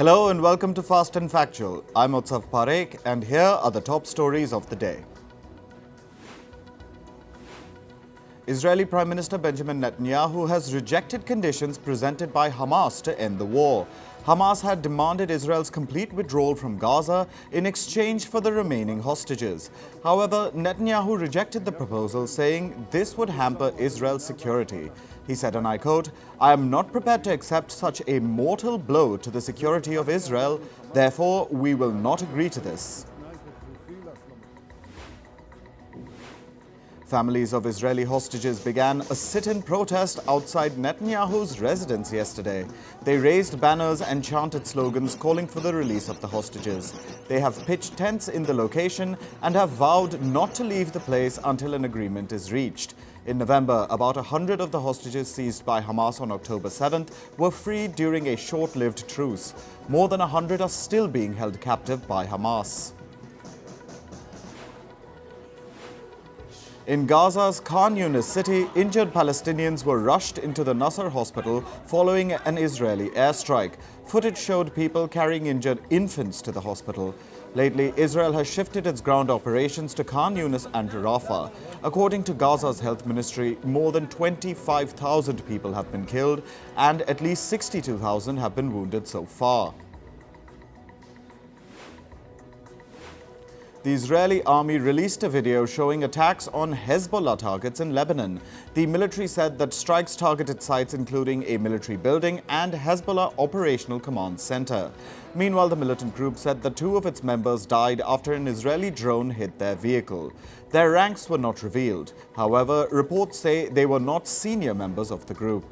Hello and welcome to Fast and Factual. I'm Utsav Parekh and here are the top stories of the day. Israeli Prime Minister Benjamin Netanyahu has rejected conditions presented by Hamas to end the war. Hamas had demanded Israel's complete withdrawal from Gaza in exchange for the remaining hostages. However, Netanyahu rejected the proposal, saying this would hamper Israel's security. He said, and I quote, "I am not prepared to accept such a mortal blow to the security of Israel. Therefore, we will not agree to this." Families of Israeli hostages began a sit-in protest outside Netanyahu's residence yesterday. They raised banners and chanted slogans calling for the release of the hostages. They have pitched tents in the location and have vowed not to leave the place until an agreement is reached. In November, about 100 of the hostages seized by Hamas on October 7th were freed during a short-lived truce. More than 100 are still being held captive by Hamas. In Gaza's Khan Younis city, injured Palestinians were rushed into the Nasser Hospital following an Israeli airstrike. Footage showed people carrying injured infants to the hospital. Lately, Israel has shifted its ground operations to Khan Younis and Rafah. According to Gaza's health ministry, more than 25,000 people have been killed and at least 62,000 have been wounded so far. The Israeli army released a video showing attacks on Hezbollah targets in Lebanon. The military said that strikes targeted sites including a military building and Hezbollah Operational Command Center. Meanwhile, the militant group said that 2 of its members died after an Israeli drone hit their vehicle. Their ranks were not revealed. However, reports say they were not senior members of the group.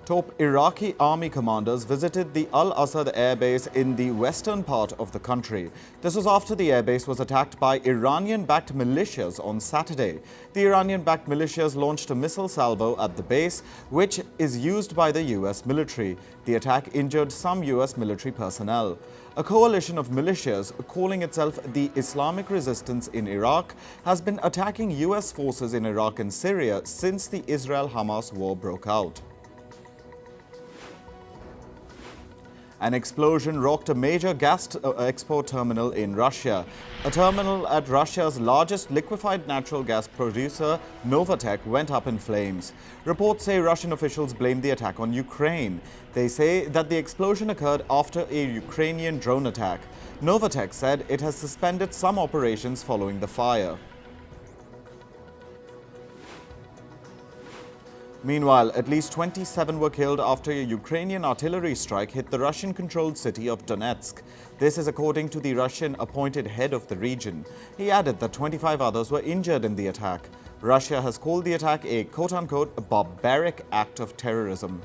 Top Iraqi army commanders visited the Al-Assad airbase in the western part of the country. This was after the airbase was attacked by Iranian-backed militias on Saturday. The Iranian-backed militias launched a missile salvo at the base, which is used by the U.S. military. The attack injured some U.S. military personnel. A coalition of militias, calling itself the Islamic Resistance in Iraq, has been attacking U.S. forces in Iraq and Syria since the Israel-Hamas war broke out. An explosion rocked a major gas export terminal in Russia. A terminal at Russia's largest liquefied natural gas producer, Novatek, went up in flames. Reports say Russian officials blame the attack on Ukraine. They say that the explosion occurred after a Ukrainian drone attack. Novatek said it has suspended some operations following the fire. Meanwhile, at least 27 were killed after a Ukrainian artillery strike hit the Russian-controlled city of Donetsk. This is according to the Russian-appointed head of the region. He added that 25 others were injured in the attack. Russia has called the attack a quote-unquote barbaric act of terrorism.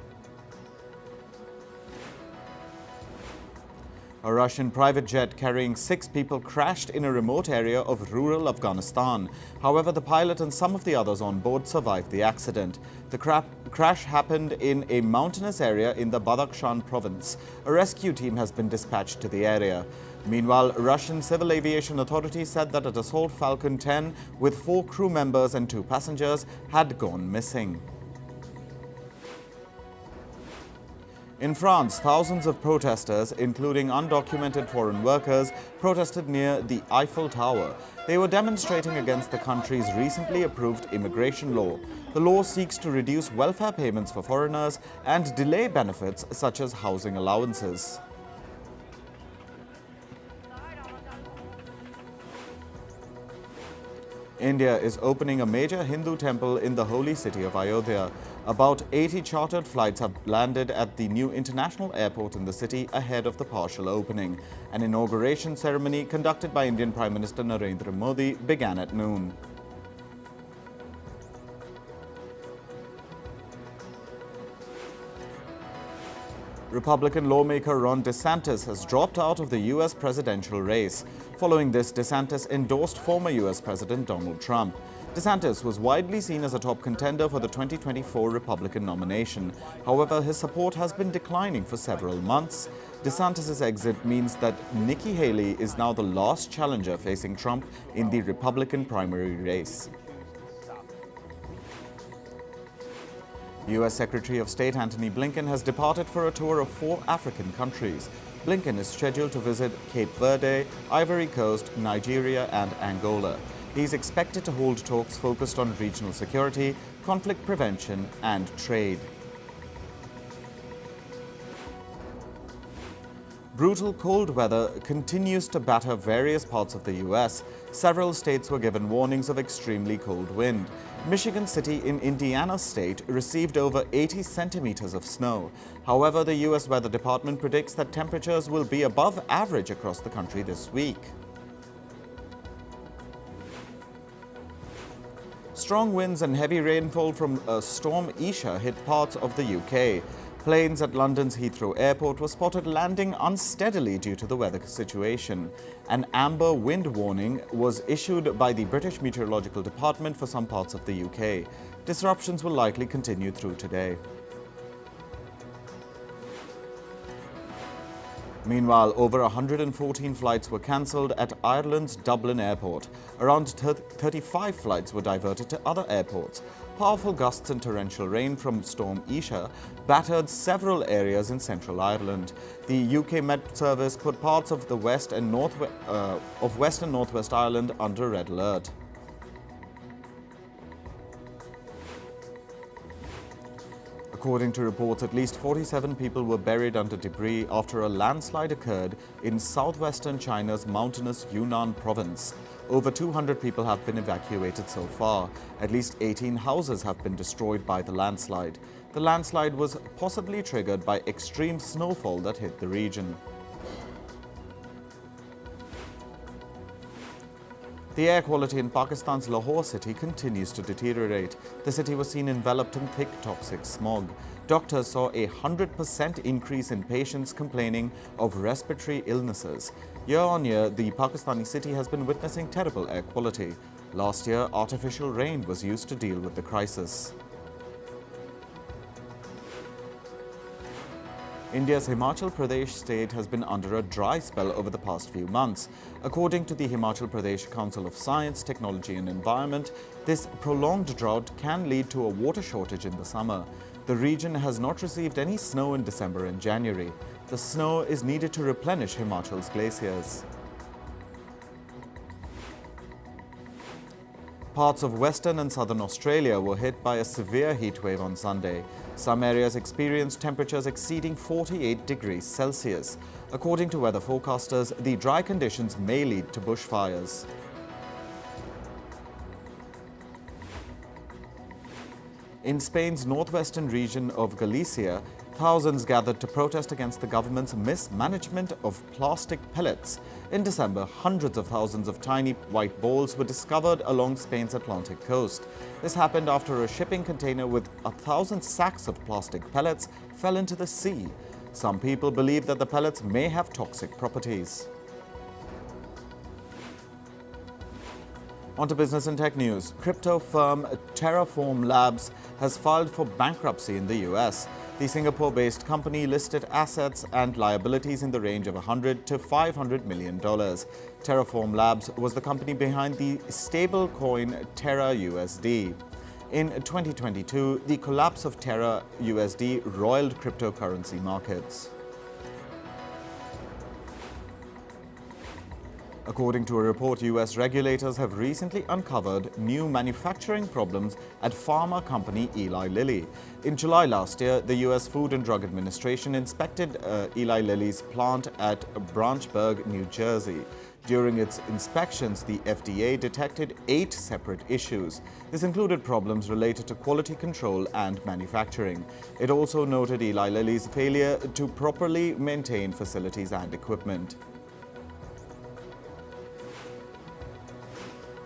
A Russian private jet carrying 6 people crashed in a remote area of rural Afghanistan. However, the pilot and some of the others on board survived the accident. The crash happened in a mountainous area in the Badakhshan province. A rescue team has been dispatched to the area. Meanwhile, Russian civil aviation authorities said that a Dassault Falcon 10 with 4 crew members and 2 passengers had gone missing. In France, thousands of protesters, including undocumented foreign workers, protested near the Eiffel Tower. They were demonstrating against the country's recently approved immigration law. The law seeks to reduce welfare payments for foreigners and delay benefits such as housing allowances. India is opening a major Hindu temple in the holy city of Ayodhya. About 80 chartered flights have landed at the new international airport in the city ahead of the partial opening. An inauguration ceremony conducted by Indian Prime Minister Narendra Modi began at noon. Republican lawmaker Ron DeSantis has dropped out of the U.S. presidential race. Following this, DeSantis endorsed former U.S. President Donald Trump. DeSantis was widely seen as a top contender for the 2024 Republican nomination. However, his support has been declining for several months. DeSantis' exit means that Nikki Haley is now the last challenger facing Trump in the Republican primary race. U.S. Secretary of State Antony Blinken has departed for a tour of 4 African countries. Blinken is scheduled to visit Cape Verde, Ivory Coast, Nigeria and Angola. He is expected to hold talks focused on regional security, conflict prevention and trade. Brutal cold weather continues to batter various parts of the U.S. Several states were given warnings of extremely cold wind. Michigan City in Indiana state received over 80 centimeters of snow. However, the U.S. Weather Department predicts that temperatures will be above average across the country this week. Strong winds and heavy rainfall from Storm Isha hit parts of the UK. Planes at London's Heathrow Airport were spotted landing unsteadily due to the weather situation. An amber wind warning was issued by the British Meteorological Department for some parts of the UK. Disruptions will likely continue through today. Meanwhile, over 114 flights were cancelled at Ireland's Dublin airport. Around 35 flights were diverted to other airports. Powerful gusts and torrential rain from Storm Isha battered several areas in central Ireland. The UK Met Service put parts of the west and northwest Ireland under red alert. According to reports, at least 47 people were buried under debris after a landslide occurred in southwestern China's mountainous Yunnan province. Over 200 people have been evacuated so far. At least 18 houses have been destroyed by the landslide. The landslide was possibly triggered by extreme snowfall that hit the region. The air quality in Pakistan's Lahore city continues to deteriorate. The city was seen enveloped in thick toxic smog. Doctors saw a 100% increase in patients complaining of respiratory illnesses. Year on year, the Pakistani city has been witnessing terrible air quality. Last year, artificial rain was used to deal with the crisis. India's Himachal Pradesh state has been under a dry spell over the past few months. According to the Himachal Pradesh Council of Science, Technology and Environment, this prolonged drought can lead to a water shortage in the summer. The region has not received any snow in December and January. The snow is needed to replenish Himachal's glaciers. Parts of Western and Southern Australia were hit by a severe heatwave on Sunday. Some areas experienced temperatures exceeding 48 degrees Celsius. According to weather forecasters, the dry conditions may lead to bushfires. In Spain's northwestern region of Galicia, thousands gathered to protest against the government's mismanagement of plastic pellets. In December, hundreds of thousands of tiny white balls were discovered along Spain's Atlantic coast. This happened after a shipping container with 1,000 sacks of plastic pellets fell into the sea. Some people believe that the pellets may have toxic properties. On to business and tech news. Crypto firm Terraform Labs has filed for bankruptcy in the US. The Singapore-based company listed assets and liabilities in the range of $100 to $500 million. Terraform Labs was the company behind the stablecoin Terra USD. In 2022, the collapse of Terra USD roiled cryptocurrency markets. According to a report, US regulators have recently uncovered new manufacturing problems at pharma company Eli Lilly. In July last year, the US Food and Drug Administration inspected Eli Lilly's plant at Branchburg, New Jersey. During its inspections, the FDA detected 8 separate issues. This included problems related to quality control and manufacturing. It also noted Eli Lilly's failure to properly maintain facilities and equipment.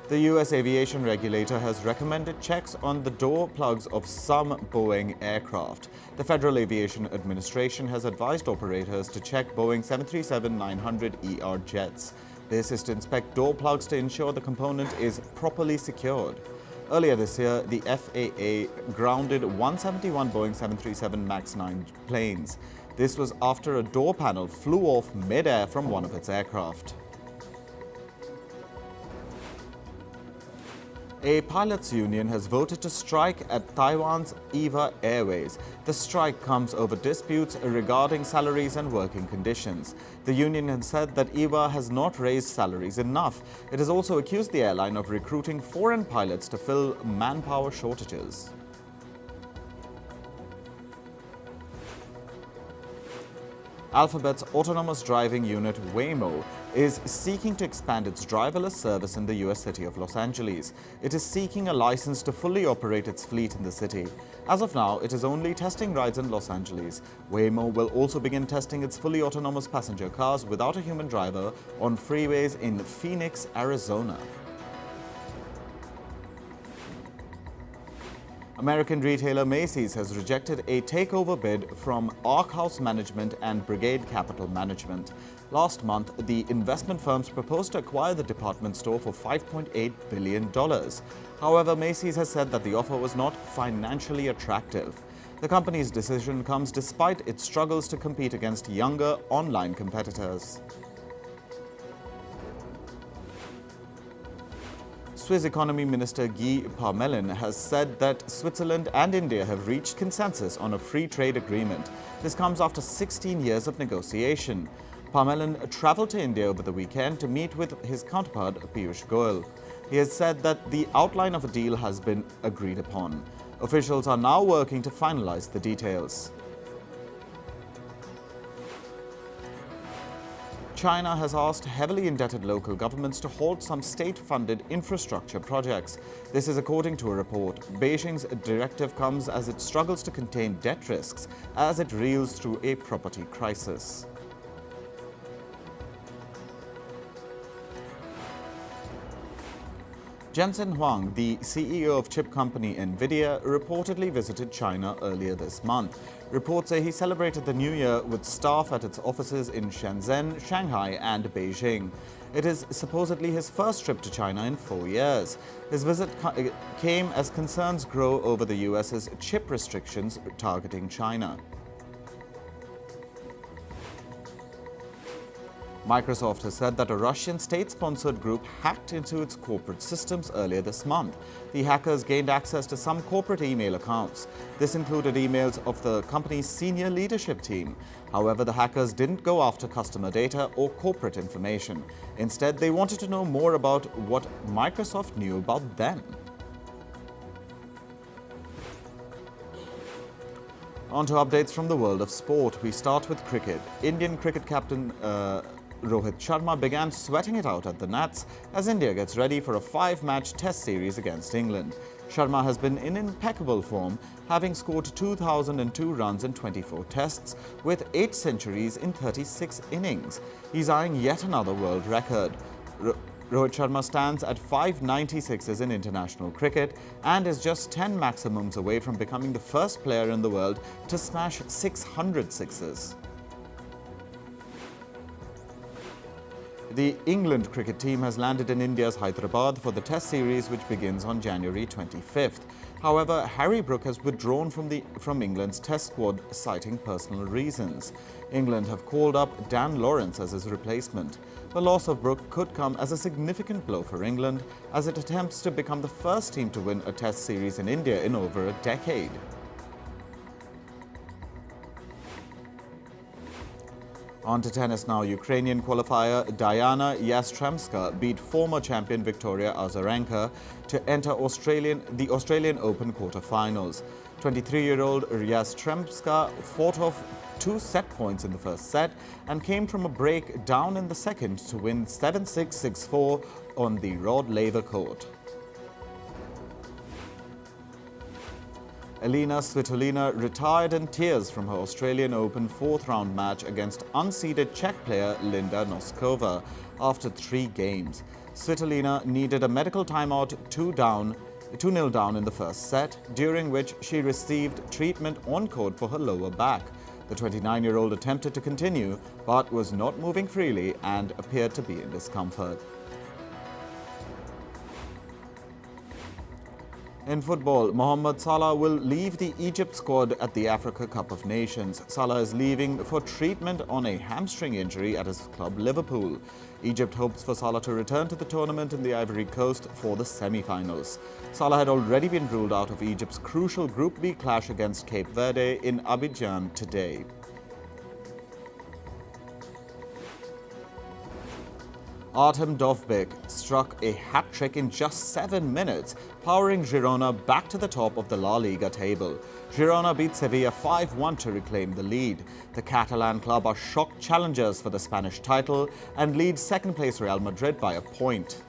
The U.S. aviation regulator has recommended checks on the door plugs of some Boeing aircraft. The Federal Aviation Administration has advised operators to check Boeing 737-900ER jets. This is to inspect door plugs to ensure the component is properly secured. Earlier this year, the FAA grounded 171 Boeing 737 MAX 9 planes. This was after a door panel flew off mid-air from one of its aircraft. A pilots' union has voted to strike at Taiwan's EVA Airways. The strike comes over disputes regarding salaries and working conditions. The union has said that EVA has not raised salaries enough. It has also accused the airline of recruiting foreign pilots to fill manpower shortages. Alphabet's autonomous driving unit Waymo is seeking to expand its driverless service in the US city of Los Angeles. It is seeking a license to fully operate its fleet in the city. As of now, it is only testing rides in Los Angeles. Waymo will also begin testing its fully autonomous passenger cars without a human driver on freeways in Phoenix, Arizona. American retailer Macy's has rejected a takeover bid from Ark House Management and Brigade Capital Management. Last month, the investment firms proposed to acquire the department store for $5.8 billion. However, Macy's has said that the offer was not financially attractive. The company's decision comes despite its struggles to compete against younger online competitors. Swiss Economy Minister Guy Parmelin has said that Switzerland and India have reached consensus on a free trade agreement. This comes after 16 years of negotiation. Parmelin travelled to India over the weekend to meet with his counterpart Piyush Goyal. He has said that the outline of a deal has been agreed upon. Officials are now working to finalise the details. China has asked heavily indebted local governments to halt some state-funded infrastructure projects. This is according to a report. Beijing's directive comes as it struggles to contain debt risks as it reels through a property crisis. Jensen Huang, the CEO of chip company Nvidia, reportedly visited China earlier this month. Reports say he celebrated the New Year with staff at its offices in Shenzhen, Shanghai and Beijing. It is supposedly his first trip to China in 4 years. His visit came as concerns grow over the US's chip restrictions targeting China. Microsoft has said that a Russian state-sponsored group hacked into its corporate systems earlier this month. The hackers gained access to some corporate email accounts. This included emails of the company's senior leadership team. However, the hackers didn't go after customer data or corporate information. Instead, they wanted to know more about what Microsoft knew about them. On to updates from the world of sport. We start with cricket. Indian cricket captain Rohit Sharma began sweating it out at the Nats as India gets ready for a 5-match test series against England. Sharma has been in impeccable form, having scored 2,002 runs in 24 tests with 8 centuries in 36 innings. He's eyeing yet another world record. Rohit Sharma stands at 596s in international cricket and is just 10 maximums away from becoming the first player in the world to smash 600 sixes. The England cricket team has landed in India's Hyderabad for the Test series, which begins on January 25th. However, Harry Brook has withdrawn from England's Test squad, citing personal reasons. England have called up Dan Lawrence as his replacement. The loss of Brook could come as a significant blow for England, as it attempts to become the first team to win a Test series in India in over a decade. On to tennis now. Ukrainian qualifier Diana Yastremska beat former champion Victoria Azarenka to enter the Australian Open quarter-finals. 23-year-old Yastremska fought off 2 set points in the first set and came from a break down in the second to win 7-6, 6-4 on the Rod Laver court. Elina Svitolina retired in tears from her Australian Open 4th-round match against unseeded Czech player Linda Noskova after 3 games. Svitolina needed a medical timeout 2-0 down in the first set, during which she received treatment on court for her lower back. The 29-year-old attempted to continue, but was not moving freely and appeared to be in discomfort. In football, Mohamed Salah will leave the Egypt squad at the Africa Cup of Nations. Salah is leaving for treatment on a hamstring injury at his club Liverpool. Egypt hopes for Salah to return to the tournament in the Ivory Coast for the semi-finals. Salah had already been ruled out of Egypt's crucial Group B clash against Cape Verde in Abidjan today. Artem Dovbyk struck a hat-trick in just 7 minutes, powering Girona back to the top of the La Liga table. Girona beat Sevilla 5-1 to reclaim the lead. The Catalan club are shock challengers for the Spanish title and lead second-place Real Madrid by a point.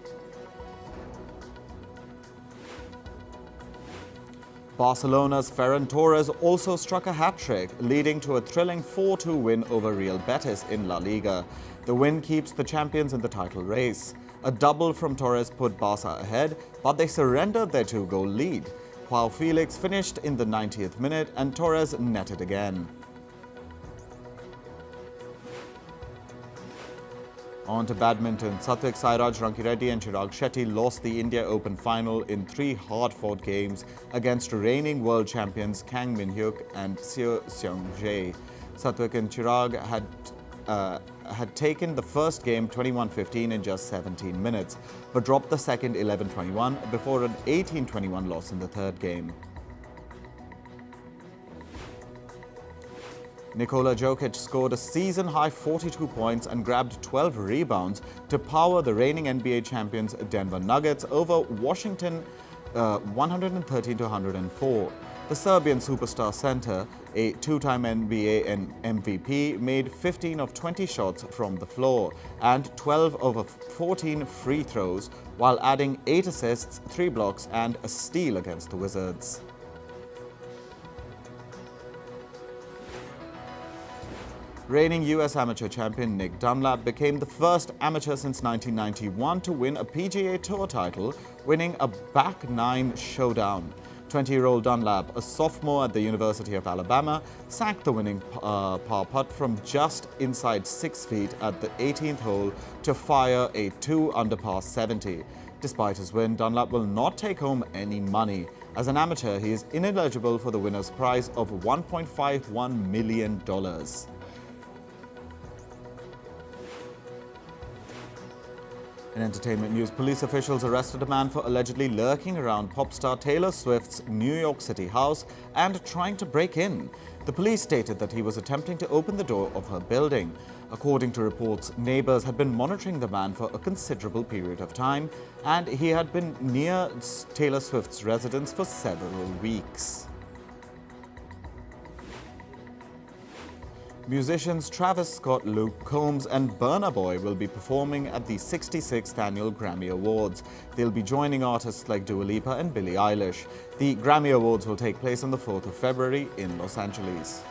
Barcelona's Ferran Torres also struck a hat-trick, leading to a thrilling 4-2 win over Real Betis in La Liga. The win keeps the champions in the title race. A double from Torres put Barca ahead, but they surrendered their 2-goal lead. Joao Felix finished in the 90th minute and Torres netted again. On to badminton. Satwik Sairaj Rankireddy and Chirag Shetty lost the India Open final in 3 hard-fought games against reigning world champions Kang Min-hyuk and Seo Seong-jae. Satwik and Chirag had taken the first game 21-15 in just 17 minutes, but dropped the second 11-21 before an 18-21 loss in the third game. Nikola Jokic scored a season-high 42 points and grabbed 12 rebounds to power the reigning NBA champions Denver Nuggets over Washington 113-104. The Serbian superstar center, a 2-time NBA MVP, made 15 of 20 shots from the floor and 12 of 14 free throws, while adding 8 assists, 3 blocks and a steal against the Wizards. Reigning US amateur champion Nick Dunlap became the first amateur since 1991 to win a PGA Tour title, winning a back 9 showdown. 20-year-old Dunlap, a sophomore at the University of Alabama, sank the winning par putt from just inside 6 feet at the 18th hole to fire a 2-under par 70. Despite his win, Dunlap will not take home any money. As an amateur, he is ineligible for the winner's prize of $1.51 million. In entertainment news, police officials arrested a man for allegedly lurking around pop star Taylor Swift's New York City house and trying to break in. The police stated that he was attempting to open the door of her building. According to reports, neighbors had been monitoring the man for a considerable period of time, and he had been near Taylor Swift's residence for several weeks. Musicians Travis Scott, Luke Combs and Burna Boy will be performing at the 66th Annual Grammy Awards. They'll be joining artists like Dua Lipa and Billie Eilish. The Grammy Awards will take place on the 4th of February in Los Angeles.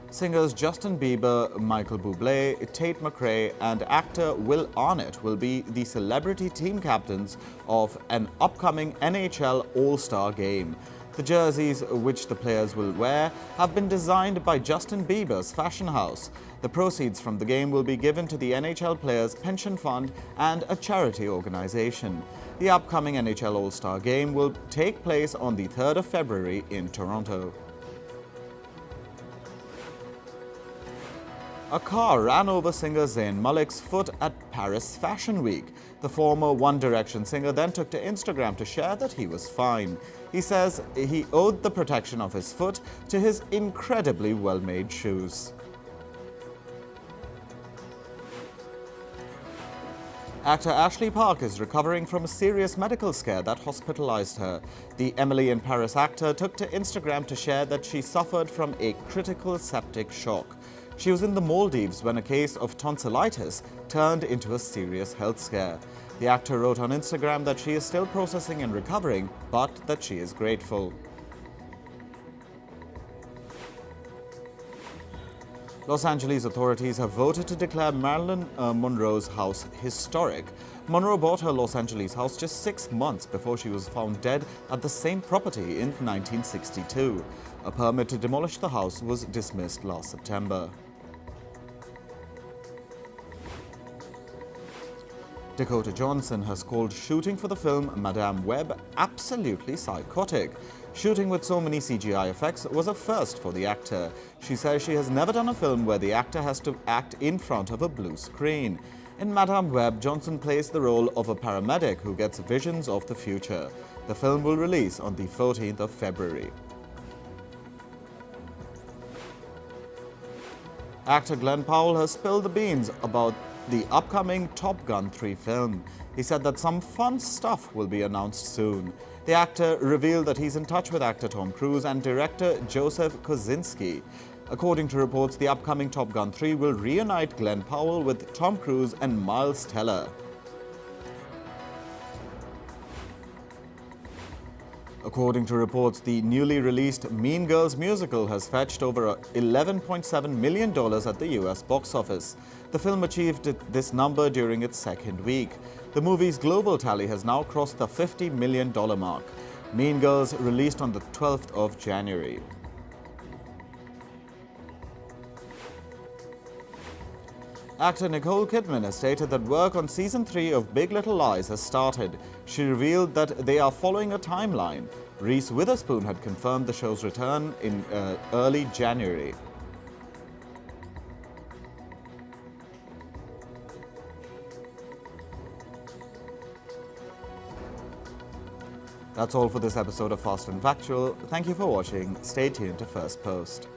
Singers Justin Bieber, Michael Bublé, Tate McRae and actor Will Arnett will be the celebrity team captains of an upcoming NHL All-Star Game. The jerseys, which the players will wear, have been designed by Justin Bieber's fashion house. The proceeds from the game will be given to the NHL Players' Pension Fund and a charity organization. The upcoming NHL All-Star Game will take place on the 3rd of February in Toronto. A car ran over singer Zayn Malik's foot at Paris Fashion Week. The former One Direction singer then took to Instagram to share that he was fine. He says he owed the protection of his foot to his incredibly well-made shoes. Actor Ashley Park is recovering from a serious medical scare that hospitalized her. The Emily in Paris actor took to Instagram to share that she suffered from a critical septic shock. She was in the Maldives when a case of tonsillitis turned into a serious health scare. The actor wrote on Instagram that she is still processing and recovering, but that she is grateful. Los Angeles authorities have voted to declare Marilyn Monroe's house historic. Monroe bought her Los Angeles house just 6 months before she was found dead at the same property in 1962. A permit to demolish the house was dismissed last September. Dakota Johnson has called shooting for the film Madame Web absolutely psychotic. Shooting with so many CGI effects was a first for the actor. She says she has never done a film where the actor has to act in front of a blue screen. In Madame Web, Johnson plays the role of a paramedic who gets visions of the future. The film will release on the 14th of February. Actor Glenn Powell has spilled the beans about the upcoming Top Gun 3 film. He said that some fun stuff will be announced soon. The actor revealed that he's in touch with actor Tom Cruise and director Joseph Kosinski. According to reports, the upcoming Top Gun 3 will reunite Glenn Powell with Tom Cruise and Miles Teller. According to reports, the newly released Mean Girls musical has fetched over $11.7 million at the US box office. The film achieved this number during its second week. The movie's global tally has now crossed the $50 million mark. Mean Girls released on the 12th of January. Actor Nicole Kidman has stated that work on Season 3 of Big Little Lies has started. She revealed that they are following a timeline. Reese Witherspoon had confirmed the show's return in early January. That's all for this episode of Fast and Factual. Thank you for watching. Stay tuned to First Post.